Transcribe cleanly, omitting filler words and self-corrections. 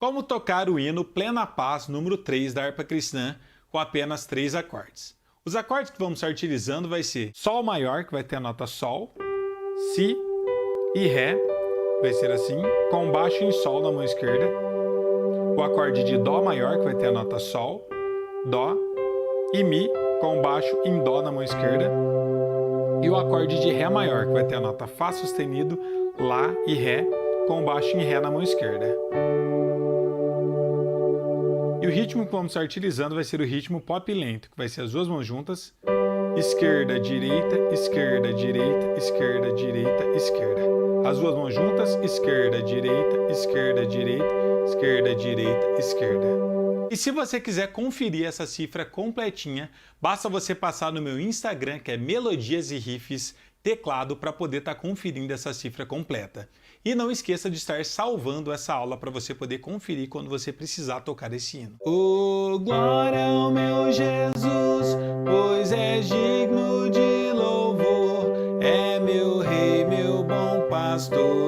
Como tocar o hino Plena Paz número 3 da harpa cristã com apenas 3 acordes. Os acordes que vamos estar utilizando vai ser Sol maior, que vai ter a nota Sol, Si e Ré, vai ser assim, com baixo em Sol na mão esquerda. O acorde de Dó maior, que vai ter a nota Sol, Dó e Mi, com baixo em Dó na mão esquerda. E o acorde de Ré maior, que vai ter a nota Fá sustenido, Lá e Ré, com baixo em Ré na mão esquerda. E o ritmo que vamos estar utilizando vai ser o ritmo pop lento, que vai ser as duas mãos juntas, esquerda, direita, esquerda, direita, esquerda, direita, esquerda. As duas mãos juntas, esquerda, direita, esquerda, direita, esquerda, direita, esquerda. E se você quiser conferir essa cifra completinha, basta você passar no meu Instagram, que é Melodias e Riffs Teclado, para poder estar conferindo essa cifra completa. E não esqueça de estar salvando essa aula para você poder conferir quando você precisar tocar esse hino. Oh, glória ao meu Jesus, pois és digno de louvor, é meu rei, meu bom pastor.